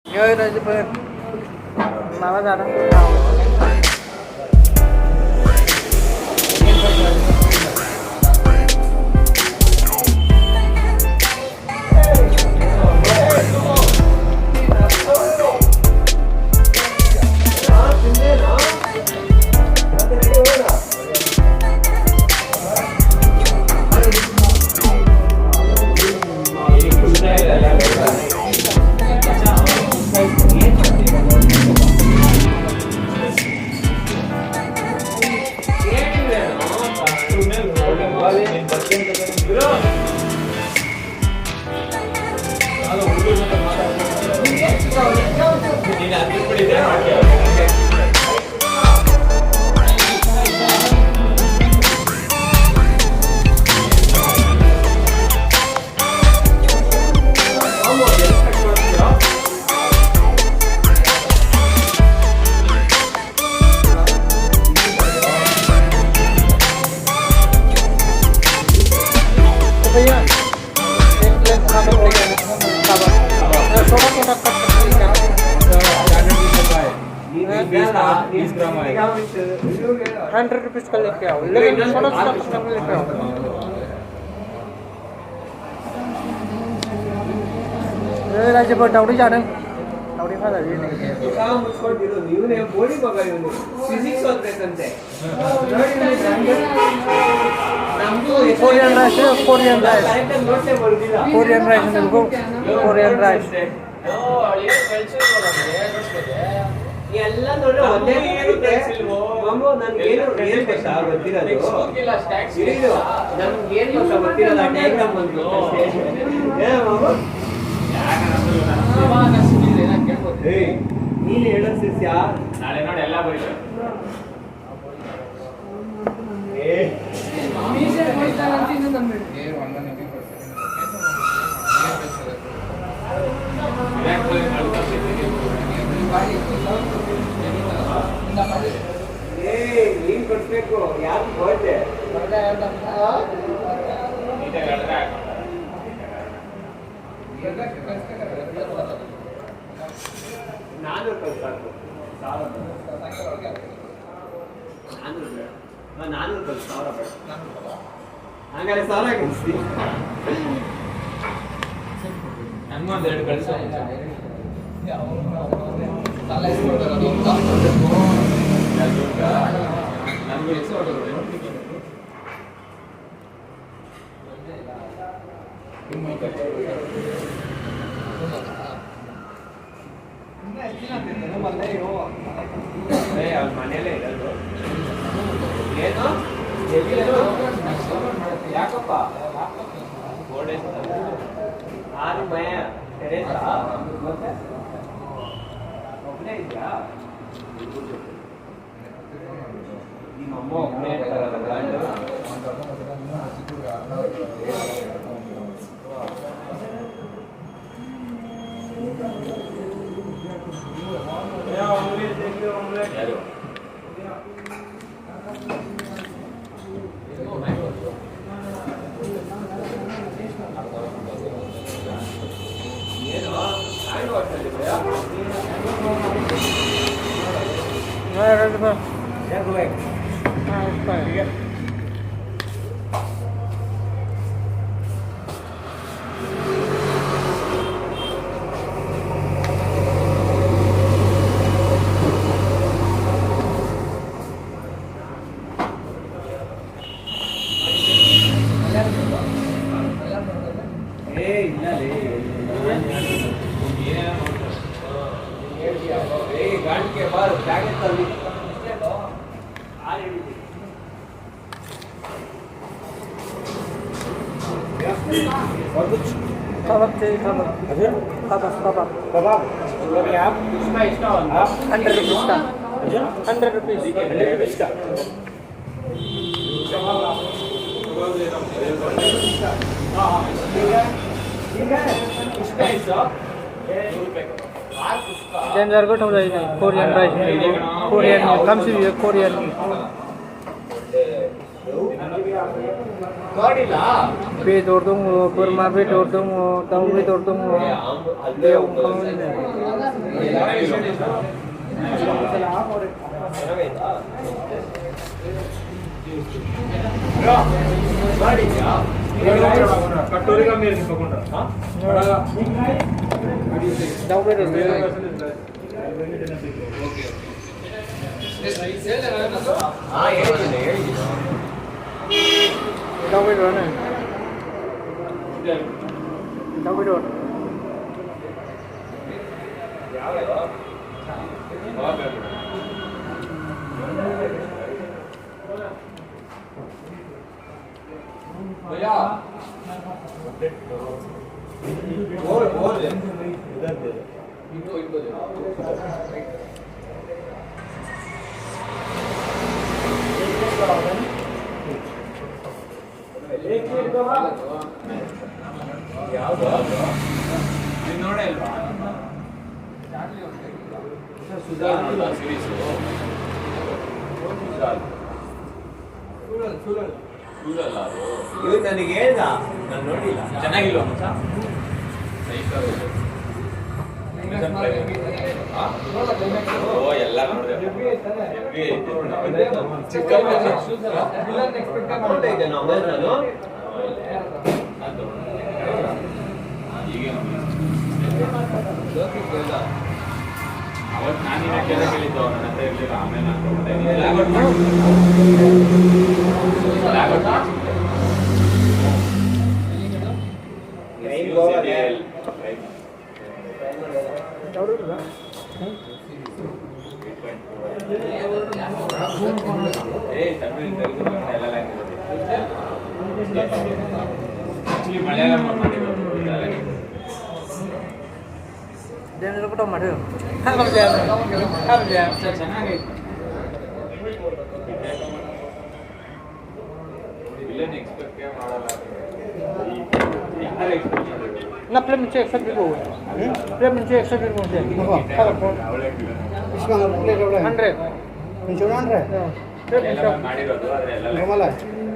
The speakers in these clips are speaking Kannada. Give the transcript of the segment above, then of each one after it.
Chơi đây giúp em mà bây giờ đang ₹100 का लेके आओ, लेकिन 16 का लेके आओ। राजे पर डाउडी जाने डाउडी खा जाए काम छोड़ दिलो न्यू ने बॉडी पकड़ी ने फिजिक्स और प्रेजेंट है Korean rice Korean rice Korean rice देखो कोरियन राइस ಎಲ್ಲ ನೋಡಿ ಒಂದೇ ಇರುತ್ತೆ ಮಮ್ಮು ನನಗೆ ಏನು ರಿಯಲ್ ಗೊತ್ತಾ ಗೊತ್ತಿರೋದು ಇದು ನಮ್ಗೆ ಏನು ಗೊತ್ತಿರೋದು ಡಯಾಗ್ರಾಮ್ ಬಂತು ಏ ಮಮ್ಮು ಏಯ್ ನೀನು ಹೇಳೋ ಶಿಷ್ಯ ನಾಳೆ ನೋಡಿ ಎಲ್ಲ ಬರೀತಾರೆ ಏ ಮೀಸೆ ಹೋಯ್ತಾರ ಅಂತ ಇನ್ನು ನಂಬಿಡು ಏ ಒಂದನೇ ನೀನ್ ಕೊಡ್ಬೇಕು ಯಾರು ಹೋಯ್ತೆ ನಾನು ಕಲ್ಸಾಕು 400 ಬೇಡ ಹಂಗಾರೆ 1000 ಕಳಿಸ್ತಿ ನನ್ಗೊಂದು 2 ಕಳಿಸೋ ಮನೆಯಲ್ಲೇ ಇರೋದು ಏನು ಯಾಕಪ್ಪ ಆರು ಮಯ ತೆರೆಸಾ ಮತ್ತೆ ಒಬ್ಬನೇ ಇದೆಯಾ ನಿಮ್ಮ ಅಮ್ಮ ಒಬ್ಬನೇ ಇರ್ತಾರಲ್ಲ ಗಂಡು ಯಾರು कबाब चाहिए कबाब कबाब कबाब बोलिए आप इसका आप 100 रुपीस का 100 रुपीस का डेंजर को ठोक जाएगा कोरियन राइस कोरियन कम से भी कोरियन बेदर दङ बोरमा बेदर दङ दाउ बेदर दङ बेयाव ಕಟ್ಟೋರಿಗೆ ಮೇಲೆ ತಗೊಂಡ ನೋಡೇ ಇಲ್ವಾ ಇವ್ ನನಗೆ ಹೇಳ್ದ ನಾನು ನೋಡಿಲ್ಲ ಚೆನ್ನಾಗಿಲ್ವಾ ಎಲ್ಲ ಇದೆ ನಾನು ಅವತ್ತು ನಾನು ಕೇಳಿದ್ದು ನನ್ನ ಹತ್ರ ಇರ್ಲಿಲ್ಲ ಆಮೇಲೆ ಮಲಯಾಳಂ ಕೂಡ ಮಾಡಿ ಚೆನ್ನಾಗೈತೆ ना प्लेन में चेक सब बिल्कुल प्लेन में चेक सब बिल्कुल है खाला फोन इसका प्लेट एवढा 100 100 प्लेन में ಮಾಡಿರೋದು ಆದ್ರೆ ಎಲ್ಲ गोमाला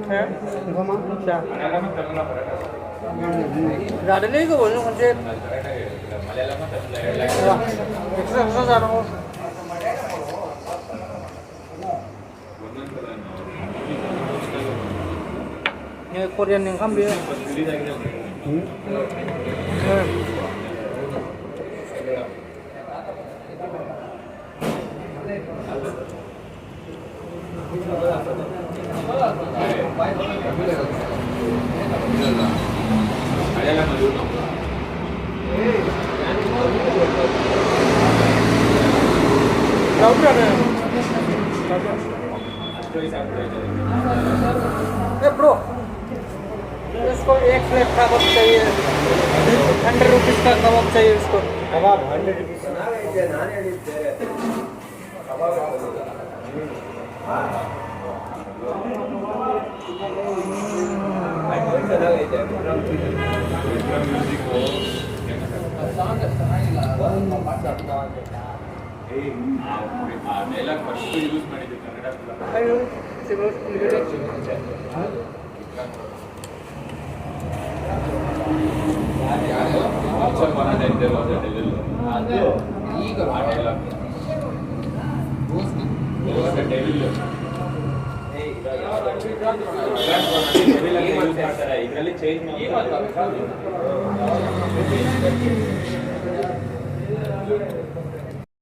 है गोमा अच्छा गाड़ी ले को बोलूं मुझे ಮಲಯಾಳಂ एक्स्ट्रा जाना हो ये कोरियन ने काम भी है ब्रो इसको एक प्लेट कबाब चाहिए 100 रुपीज़ का कबाब चाहिए इसको ಕಬಾಬ್ 100 rupees ಚೆನ್ನಾಗೈತೆ ನಾನು ಹೇಳಿದ್ದೆ ಕಬಾಬ್ ಚೆನ್ನಾಗೈತೆ ಡೈಲಾಗ್ ಫಸ್ಟ್ ಯೂಸ್ ಮಾಡಿದ್ದು ಕನ್ನಡ ಇದರಲ್ಲಿ ಚೇಂಜ್ ಮಾಡಿ